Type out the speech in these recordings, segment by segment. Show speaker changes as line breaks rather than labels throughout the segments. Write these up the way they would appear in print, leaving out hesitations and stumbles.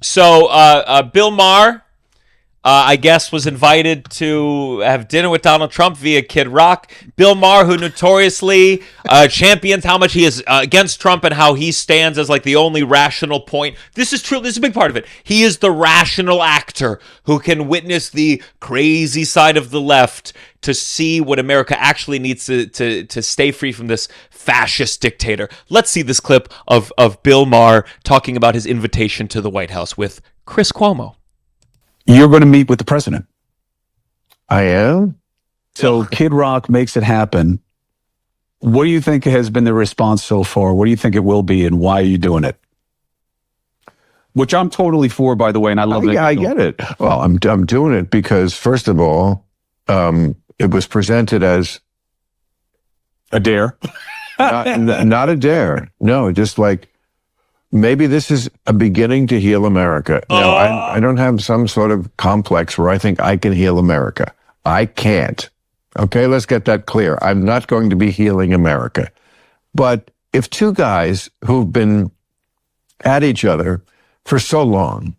So Bill Maher, I guess, was invited to have dinner with Donald Trump via Kid Rock. Bill Maher, who notoriously champions how much he is against Trump and how he stands as like the only rational point. This is true. This is a big part of it. He is the rational actor who can witness the crazy side of the left to see what America actually needs to stay free from this fascist dictator. Let's see this clip of Bill Maher talking about his invitation to the White House with Chris Cuomo.
You're going to meet with the president.
I am?
So Kid Rock makes it happen. What do you think has been the response so far? What do you think it will be, and why are you doing it? Which I'm totally for, by the way, and I love it.
Yeah, I get it. Well, I'm doing it because, first of all, it was presented as
a dare.
not a dare. No, just like, maybe this is a beginning to heal America. No, I don't have some sort of complex where I think I can heal America. I can't. Okay, let's get that clear. I'm not going to be healing America. But if two guys who've been at each other for so long,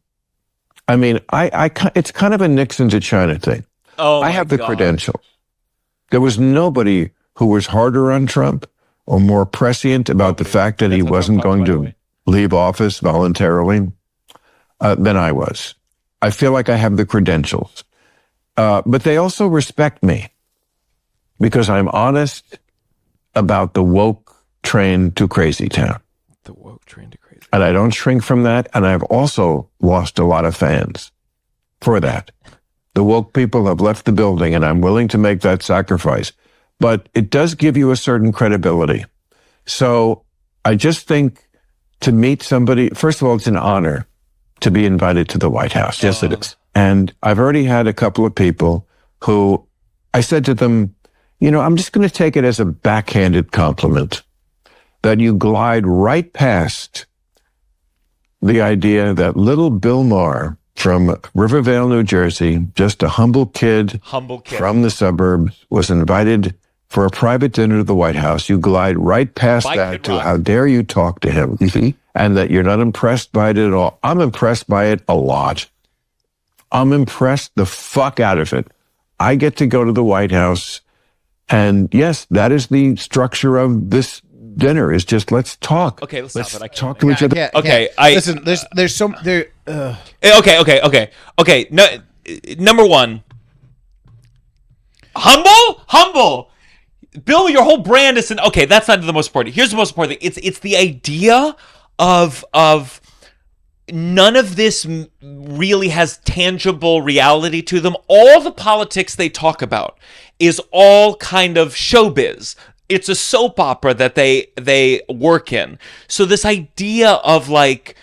I mean, it's kind of a Nixon to China thing. I have the credentials. There was nobody who was harder on Trump or more prescient about the fact that he wasn't going to leave office voluntarily than I was. I feel like I have the credentials. But they also respect me because I'm honest about the woke train to crazy town.
The woke train to crazy.
And I don't shrink from that. And I've also lost a lot of fans for that. The woke people have left the building, and I'm willing to make that sacrifice. But it does give you a certain credibility. So I just think to meet somebody, first of all, it's an honor to be invited to the White House.
Yes, it is.
And I've already had a couple of people who I said to them, you know, I'm just going to take it as a backhanded compliment that you glide right past the idea that little Bill Maher from Rivervale, New Jersey, just a humble kid from the suburbs, was invited for a private dinner to the White House. You glide right past that to how dare you talk to him, and that you're not impressed by it at all. I'm impressed by it a lot. I'm impressed the fuck out of it. I get to go to the White House, and yes, that is the structure of this dinner. Is just let's talk.
Okay, let's stop it.
Talk to each other.
Okay,
listen. There's some there.
Okay. No, number one, humble. Bill, your whole brand is okay. That's not the most important. Here's the most important thing. It's the idea of none of this really has tangible reality to them. All the politics they talk about is all kind of showbiz. It's a soap opera that they work in. So this idea of like,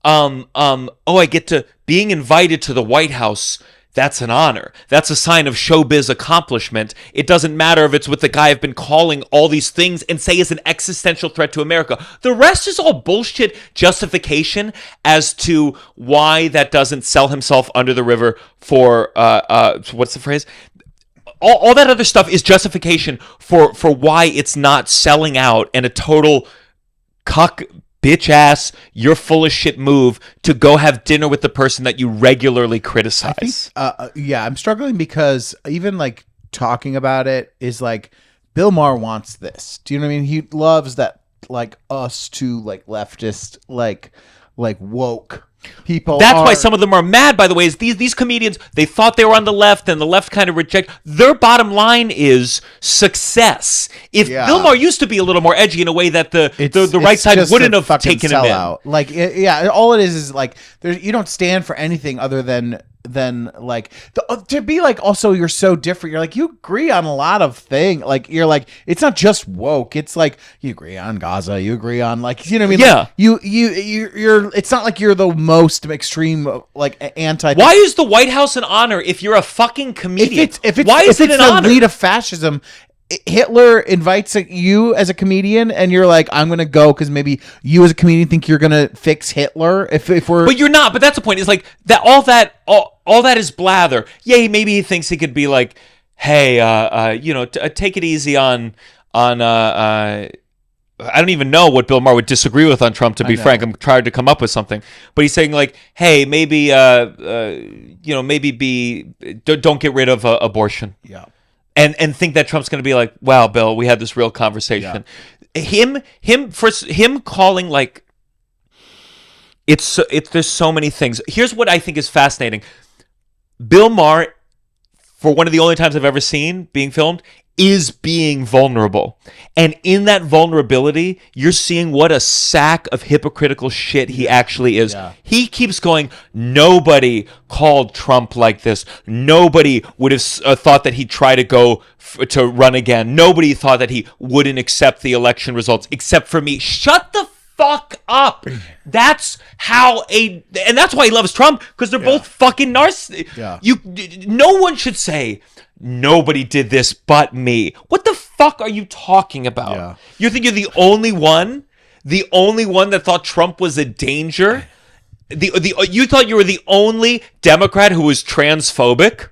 I get to being invited to the White House. That's an honor. That's a sign of showbiz accomplishment. It doesn't matter if it's with the guy I've been calling all these things and say is an existential threat to America. The rest is all bullshit justification as to why that doesn't sell himself under the river for, what's the phrase? All that other stuff is justification for why it's not selling out and a total cuck bitch ass, you're full of shit move to go have dinner with the person that you regularly criticize.
I'm struggling because even like talking about it is like Bill Maher wants this. Do you know what I mean? He loves that, like us to like leftist, like woke people.
That's why some of them are mad, by the way, is these comedians, they thought they were on the left and the left kind of reject. Their bottom line is success. If Bill Maher used to be a little more edgy in a way that the right side wouldn't have taken him in.
Like, all it is like you don't stand for anything other than like to be like, also you're so different. You're like, you agree on a lot of things. Like you're like, it's not just woke. It's like you agree on Gaza. You agree on like, you know what I mean?
Yeah.
Like, you're. It's not like you're the most extreme like anti.
Why is the White House an honor if you're a fucking comedian?
Why is it an honor? The lead of fascism. Hitler invites you as a comedian, and you're like, I'm gonna go because maybe you as a comedian think you're gonna fix Hitler. If we're,
but you're not. But that's the point. Is like that. All that is blather. Yeah, maybe he thinks he could be like, hey, take it easy on I don't even know what Bill Maher would disagree with on Trump, to be frank. I'm trying to come up with something. But he's saying like, hey, maybe, don't get rid of abortion.
Yeah.
And think that Trump's going to be like, wow, Bill, we had this real conversation. Yeah. Him calling like, there's so many things. Here's what I think is fascinating. Bill Maher, for one of the only times I've ever seen being filmed, is being vulnerable. And in that vulnerability, you're seeing what a sack of hypocritical shit he actually is. Yeah. He keeps going, nobody called Trump like this. Nobody would have thought that he'd try to go to run again. Nobody thought that he wouldn't accept the election results, except for me. Shut the fuck up. That's and that's why he loves Trump, because they're both fucking narcissists. Yeah. No one should say, nobody did this but me. What the fuck are you talking about? Yeah. You think you're the only one that thought Trump was a danger? You thought you were the only Democrat who was transphobic?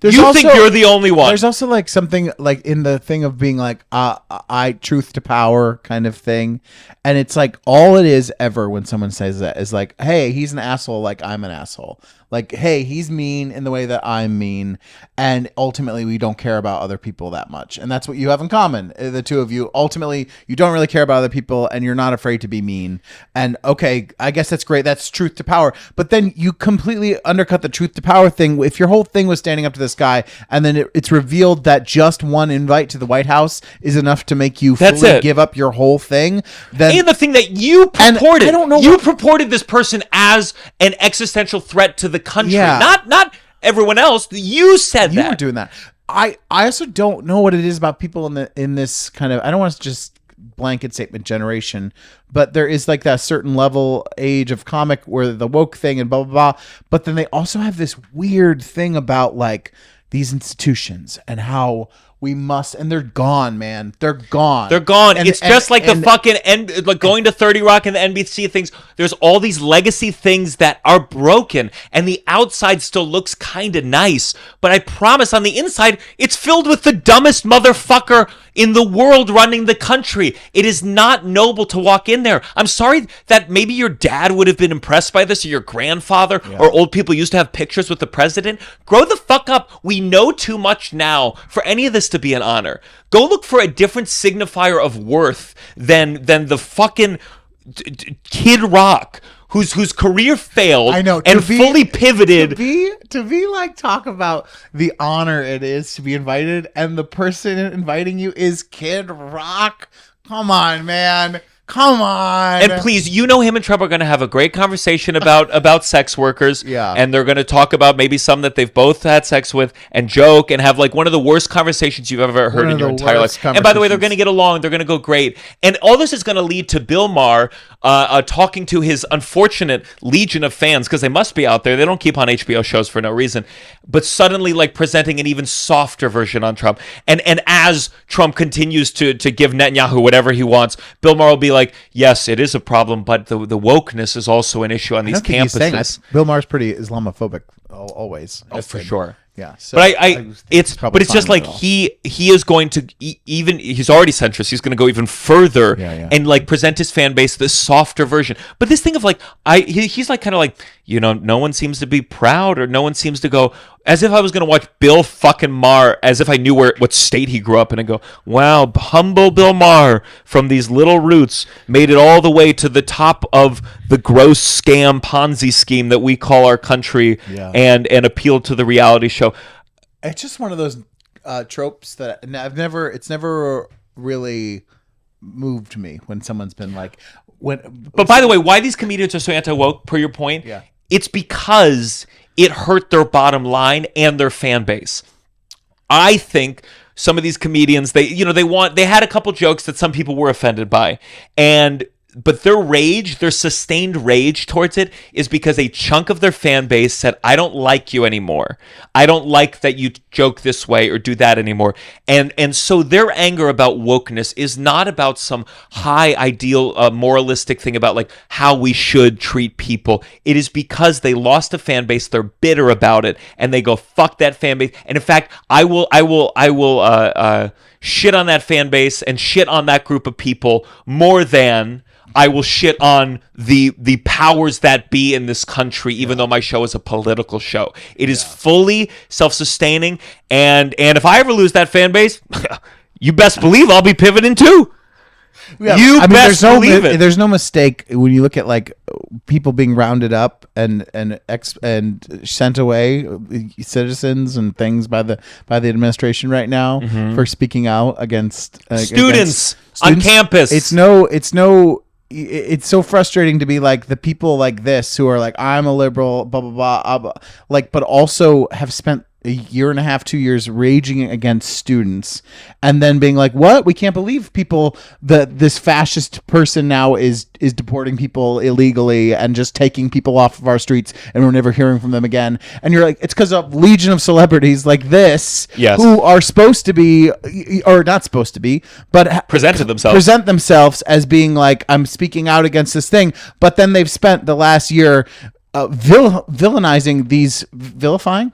You think you're the only one.
There's also like something like in the thing of being like I truth to power kind of thing, and it's like all it is ever when someone says that is like, hey, he's an asshole like I'm an asshole. Like, hey, he's mean in the way that I'm mean, and ultimately we don't care about other people that much. And that's what you have in common, the two of you. Ultimately, you don't really care about other people, and you're not afraid to be mean. And okay, I guess that's great. That's truth to power. But then you completely undercut the truth to power thing. If your whole thing was standing up to this guy, and then it's revealed that just one invite to the White House is enough to make you fully give up your whole thing, then...
And the thing that you purported, I don't know purported this person as an existential threat to the country, not everyone else. You said
you were doing that. I also don't know what it is about people in this kind of, I don't want to just blanket statement generation, but there is like that certain level age of comic where the woke thing and blah blah blah, but then they also have this weird thing about like these institutions and how we must, and they're gone, man. They're gone.
They're gone. It's just like the fucking like going to 30 Rock and the NBC things. There's all these legacy things that are broken, and the outside still looks kind of nice. But I promise, on the inside, it's filled with the dumbest motherfucker in the world running the country. It is not noble to walk in there. I'm sorry that maybe your dad would have been impressed by this, or your grandfather, or old people used to have pictures with the president. Grow the fuck up. We know too much now for any of this to be an honor. Go look for a different signifier of worth than the fucking Kid Rock, whose career failed.
I know,
and fully pivoted
to be like, talk about the honor it is to be invited, and the person inviting you is Kid Rock. Come on, man. Come on.
And please, him and Trump are going to have a great conversation about sex workers.
Yeah.
And they're going to talk about maybe some that they've both had sex with and joke and have like one of the worst conversations you've ever heard in your entire life. And by the way, they're going to get along. They're going to go great. And all this is going to lead to Bill Maher talking to his unfortunate legion of fans, because they must be out there. They don't keep on HBO shows for no reason. But suddenly like presenting an even softer version on Trump. And as Trump continues to give Netanyahu whatever he wants, Bill Maher will be like, yes, it is a problem, but the wokeness is also an issue on these campuses.
Bill Maher's pretty Islamophobic always.
Oh, for sure.
Yeah, so
but it's just like he is going to he's already centrist. He's going to go even further and like present his fan base this softer version. But this thing of like he's like kind of like, no one seems to be proud, or no one seems to go, as if I was going to watch Bill fucking Maher, as if I knew what state he grew up in, and go, wow, humble Bill Maher from these little roots made it all the way to the top of the gross scam Ponzi scheme that we call our country, and appealed to the reality show.
It's just one of those tropes that it's never really moved me when someone's been like,
But by the way, why these comedians are so anti-woke, per your point, it's because it hurt their bottom line and their fan base. I think some of these comedians, they had a couple jokes that some people were offended by, and but their rage, their sustained rage towards it is because a chunk of their fan base said, I don't like you anymore. I don't like that you joke this way or do that anymore. And so their anger about wokeness is not about some high ideal moralistic thing about like how we should treat people. It is because they lost a fan base, they're bitter about it, and they go, fuck that fan base. And in fact, I will shit on that fan base and shit on that group of people more than I will shit on the powers that be in this country, even though my show is a political show. It is fully self-sustaining, and if I ever lose that fan base, you best believe I'll be pivoting too.
Yeah, there's no mistake when you look at like people being rounded up and sent away, citizens and things by the administration right now for speaking out against
students on campus.
It's so frustrating to be like the people like this who are like, I'm a liberal, blah blah blah, like, but also have spent a year and a half, 2 years raging against students, and then being like, what? We can't believe people that this fascist person now is deporting people illegally and just taking people off of our streets, and we're never hearing from them again. And you're like, it's because of legion of celebrities like this, who are supposed to be, or not supposed to be, but present themselves as being like, I'm speaking out against this thing, but then they've spent the last year villainizing these
vilifying,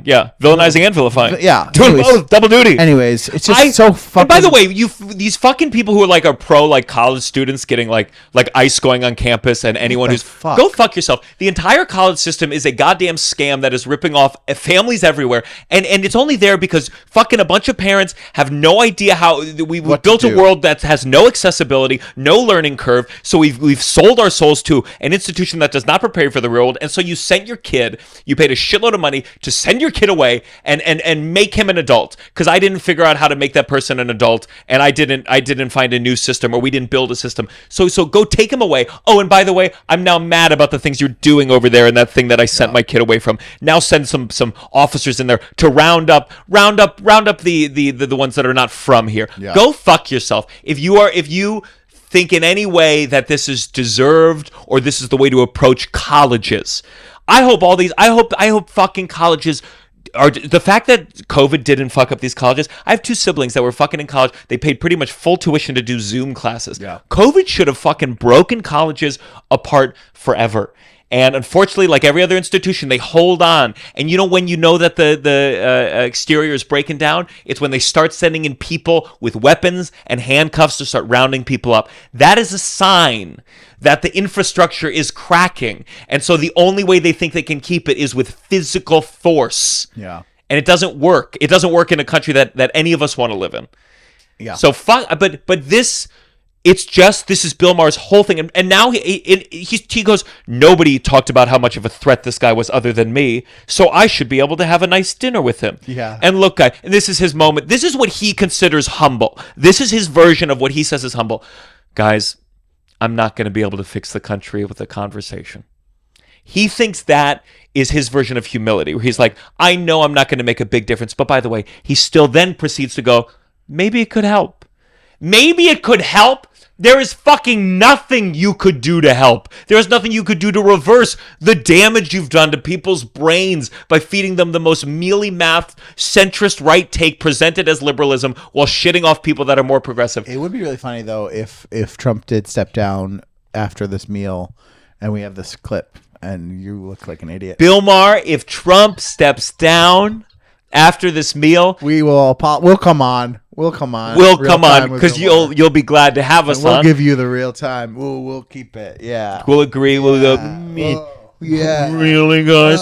yeah, villainizing and vilifying,
yeah,
doing both, double duty.
Anyways, it's just so fucking.
And by the way, these fucking people who are pro like college students getting like ICE going on campus, and anyone who's go fuck yourself. The entire college system is a goddamn scam that is ripping off families everywhere, and it's only there because fucking a bunch of parents have no idea how we built a world that has no accessibility, no learning curve. So we've sold our souls to an institution that does not prepare you for the real world, and so you sent your kid, you paid a shitload of money to send your kid away and make him an adult, because I didn't figure out how to make that person an adult, and I didn't find a new system, or we didn't build a system. So go take him away. Oh, and by the way, I'm now mad about the things you're doing over there and that thing that I sent my kid away from. Now send some officers in there to round up the ones that are not from here. Yeah. Go fuck yourself. If you think in any way that this is deserved or this is the way to approach colleges, I hope fucking colleges are, the fact that COVID didn't fuck up these colleges. I have two siblings that were fucking in college. They paid pretty much full tuition to do Zoom classes. Yeah. COVID should have fucking broken colleges apart forever. And unfortunately, like every other institution, they hold on. And when you know that the exterior is breaking down, it's when they start sending in people with weapons and handcuffs to start rounding people up. That is a sign that the infrastructure is cracking. And so the only way they think they can keep it is with physical force. Yeah. And it doesn't work. It doesn't work in a country that any of us want to live in. Yeah. So but this... this is Bill Maher's whole thing. And now he goes, nobody talked about how much of a threat this guy was other than me, so I should be able to have a nice dinner with him. Yeah. And look, guy, and this is his moment. This is what he considers humble. This is his version of what he says is humble. Guys, I'm not going to be able to fix the country with a conversation. He thinks that is his version of humility, where he's like, I know I'm not going to make a big difference, but by the way, he still then proceeds to go, maybe it could help. Maybe it could help. There is fucking nothing you could do to help. There is nothing you could do to reverse the damage you've done to people's brains by feeding them the most mealy math, centrist right take presented as liberalism while shitting off people that are more progressive.
It would be really funny, though, if Trump did step down after this meal and we have this clip and you look like an idiot.
Bill Maher, if Trump steps down after this meal,
we'll come on. We'll come on.
Because you'll be glad to have us
on.
We'll
give you the real time. We'll keep it. Yeah.
We'll agree. We'll go.
Yeah.
Really, guys?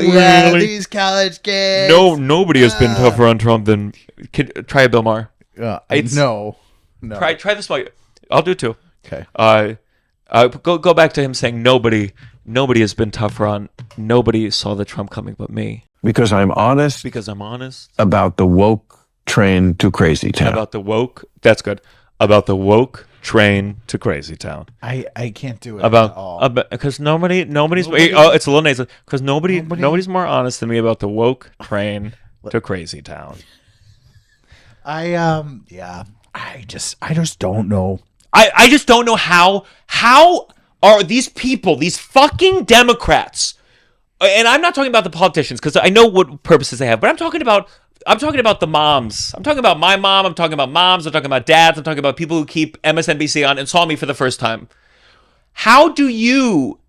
Yeah. These college kids.
Nobody has been tougher on Trump than. Try a Bill Maher.
No.
Try this one. I'll do it too.
Okay.
Go back to him saying nobody has been tougher on. Nobody saw the Trump coming but me.
Because I'm honest. About the woke train to crazy town.
About the woke. That's good. About the woke train to crazy town.
I can't do it at all.
Because nobody's. Oh, it's a little nasal. Because nobody's more honest than me about the woke train to crazy town.
I just don't know.
I just don't know how are these people, these fucking Democrats, and I'm not talking about the politicians because I know what purposes they have, but I'm talking about the moms. I'm talking about my mom. I'm talking about moms. I'm talking about dads. I'm talking about people who keep MSNBC on and saw me for the first time. How do you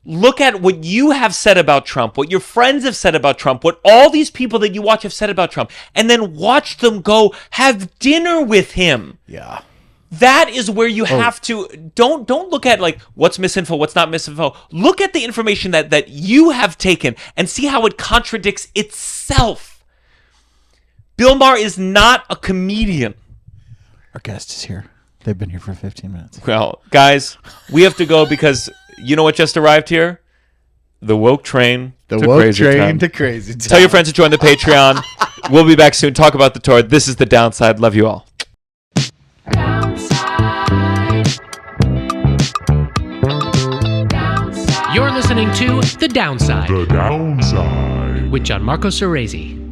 look at what you have said about Trump, what your friends have said about Trump, what all these people that you watch have said about Trump, and then watch them go have dinner with him?
Yeah.
That is where you have to don't look at like what's misinfo, what's not misinfo. Look at the information that you have taken and see how it contradicts itself. Bill Maher is not a comedian.
Our guest is here. They've been here for 15 minutes.
Well, guys, we have to go because you know what just arrived here? The woke train.
The
to
woke
crazy
train
town.
to crazy town.
Tell your friends to join the Patreon. We'll be back soon. Talk about the tour. This is The Downside. Love you all.
You're listening to The Downside
The Downside.
with Gianmarco Soresi.